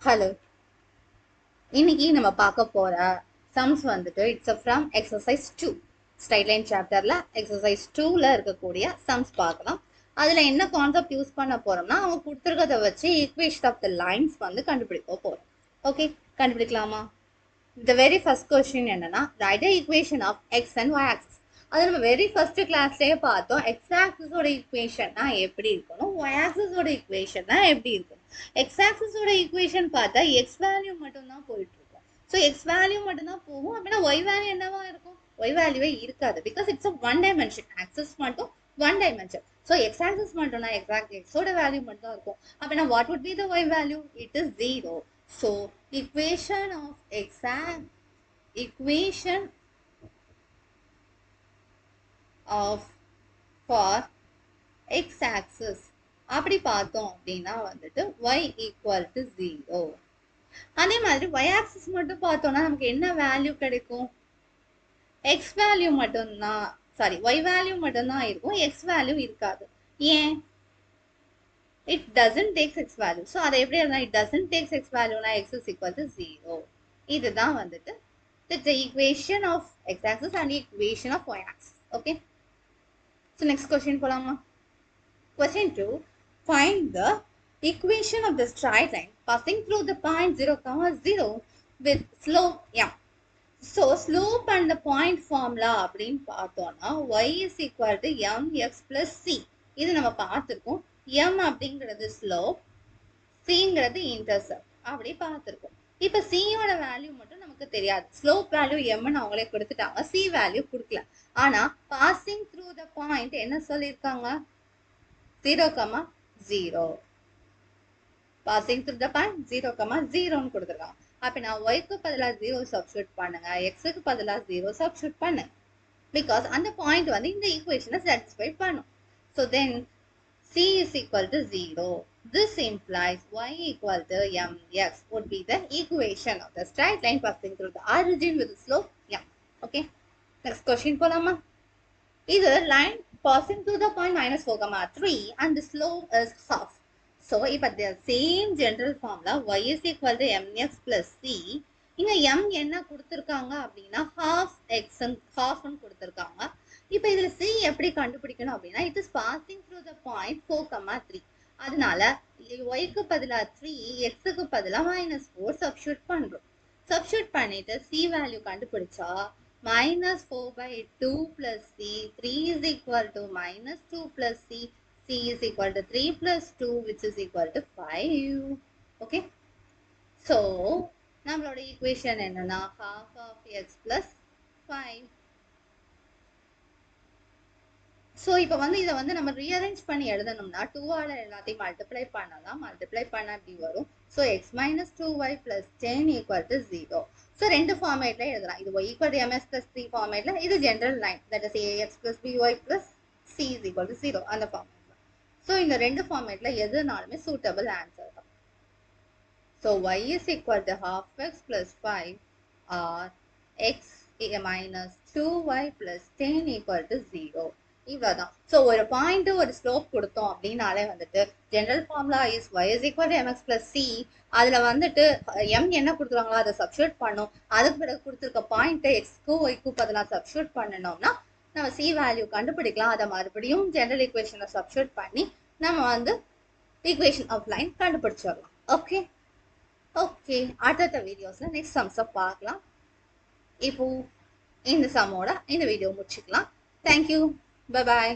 Hello, இன்னைக்கு நம்ம பார்க்க போற சம்ஸ் வந்துட்டு it's from exercise 2 straight line சாப்டர்ல எக்ஸசைஸ் 2ல இருக்கக்கூடிய சம்ஸ் பார்க்கலாம். அதுல என்ன கான்செப்ட் யூஸ் பண்ண போறோம்னா அவங்க கொடுத்துருக்கத வச்சு ஈக்குவேஷன் ஆஃப் த லைன்ஸ் வந்து கண்டுபிடிக்க போறோம். Okay, கண்டுபிடிக்கலாமா? The very first question என்னன்னா write a equation of x and y axis. அது நம்ம வெரி ஃபர்ஸ்ட் கிளாஸ்லயே பார்த்தோம். எக்ஸ் ஆக்சிஸோட ஈக்குவேஷன்னா எப்படி இருக்கணும், ஒய் ஆக்சிஸோட ஈக்குவேஷன்னா எப்படி இருக்கணும். எக்ஸ் ஆக்சிஸோட ஈக்குவேஷன் பார்த்தா எக்ஸ் வேல்யூ மட்டும் தான் போயிட்டு இருக்கும். ஸோ எக்ஸ் வேல்யூ மட்டும் தான் போகும். அப்படின்னா ஒய் வேல்யூ என்னவா இருக்கும்? ஒய் வேல்யூவே இருக்காது. Because it's a one dimension. Axis மட்டும் one dimension. So X axis மட்டும்னா எக்ஸாக்ட் எக்ஸோட வேல்யூ மட்டும் தான் இருக்கும். அப்படின்னா what would be the Y value? It is 0. So equation of for x axis அப்படி பார்த்தோம் அப்படின்னா வந்துட்டு y equal to 0. அதே மாதிரி y axis மட்டும் பார்த்தோம்னா நமக்கு என்ன வேல்யூ கிடைக்கும்? x வேல்யூ மட்டும்தான், சாரி y வேல்யூ மட்டும்தான் இருக்கும், x வேல்யூ இருக்காது. ஏன்? it doesn't take x value. So அதை எப்படி எழுதலாம்? it doesn't take x value na x is equal to 0. இதுதான் வந்துட்டு the equation of x axis and equation of y axis. Okay, so next question போலாமா? Question 2, find the equation of the straight line passing through the point 0, 0 with slope m. So slope and the point formula அப்படின்னு பார்த்தோம்னா y is equal to mx plus c. இது நம்ம பார்த்துருக்கோம். m அப்படிங்கிறது slope, cங்கிறது intercept அப்படி பார்த்துருக்கோம். இப்போ சியோட வேல்யூ மட்டும் நமக்கு தெரியாது. ஸ்லோப் வேல்யூ எம்னு அவங்களே கொடுத்துட்டாங்க, சி வேல்யூ கொடுக்கல. ஆனா பாசிங் த்ரூ த பாயிண்ட் என்ன சொல்லியிருக்காங்க? 0, 0. பாசிங் த்ரூ த பாயிண்ட் 0, 0ன்னு கொடுத்துருக்காங்க. அப்படின்னா ஒய்க்கு பதிலாக 0 சப்ஸ்டியூட் பண்ணுங்க, எக்ஸுக்கு பதிலாக 0 சப்ஸ்டியூட் பண்ணுங்க. பிகாஸ் அந்த பாயிண்ட் வந்து இந்த ஈக்குவேஷனை சாட்டிஸ்ஃபை பண்ணும். So then c is equal to 0. This implies y equal to mx would be the equation of the straight line passing through the origin with the slope m. Okay, next question போலாமா? இது line passing through the point -4, 3 and the slope is half. So இப்போ the same general formula y is equal to mx plus c. இங்க m என்ன கொடுத்திருக்காங்க அப்படின்னா half x half கொடுத்திருக்காங்க. இப்போ இதுல c எப்படி கண்டுபிடிக்கணும் அப்படின்னா it is passing through the point 4, 3. அதனால yக்கு பதிலா 3, xக்கு பதிலா -4 சப்ஸ்டியூட் பண்றோம். சப்ஸ்டியூட் பண்ணிட்டு c வேல்யூ கண்டுபிடிச்சா -4/2 plus c, 3 is equal to -2 plus c, c is equal to 3 plus 2 which is equal to 5. Okay, so நம்மளோட ஈக்குவேஷன் என்னன்னா half of x plus 5. So இப்போ வந்து இதை வந்து நம்ம ரீஅரேஞ்ச் பண்ணி எழுதணும்னா 2ஆல எல்லாத்தையும் மல்டிப்ளை பண்ணலாம். மல்டிப்ளை பண்ண அப்படி வரும். So x minus 2y plus 10 equal to 0. So ரெண்டு ஃபார்மேட்ல எழுதலாம். இது y equal to ms plus 3 ஃபார்மேட்ல, இது general line that is ax plus by plus c is equal to 0 அந்த ஃபார்மேட்ல. ஸோ இந்த ரெண்டு ஃபார்மேட்ல எதுனாலுமே சூட்டபிள் ஆன்சர் தான். So y is equal to half x plus 5 or x minus 2y plus 10 equal to 0. இவ்வளவுதான். So ஒரு point ஒரு slope கொடுத்தோம் அப்படின்னாலே வந்துட்டு general formula is y is equal to mx plus c. அதுல வந்துட்டு m என்ன கொடுத்துருவாங்களோ அதை சப்ஸ்டியூட் பண்ணும். அதுக்கு பிறகு கொடுத்துருக்க பாயிண்ட் எக்ஸ்க்கு ஒய்க்கு பதிலாக சப்ஸ்டியூட் பண்ணணும்னா நம்ம c வேல்யூ கண்டுபிடிக்கலாம். அதை மறுபடியும் ஜெனரல் ஈக்குவேஷனை சப்ஸ்டியூட் பண்ணி நம்ம வந்து ஈக்குவேஷன் ஆஃப் லைன் கண்டுபிடிச்சிடலாம். ஓகே ஓகே, அடுத்த வீடியோஸ்ல நெக்ஸ்ட் சம்ஸை பார்க்கலாம். இப்போ இந்த சம்மோட இந்த வீடியோ முடிச்சுக்கலாம். தேங்க்யூ. Bye bye.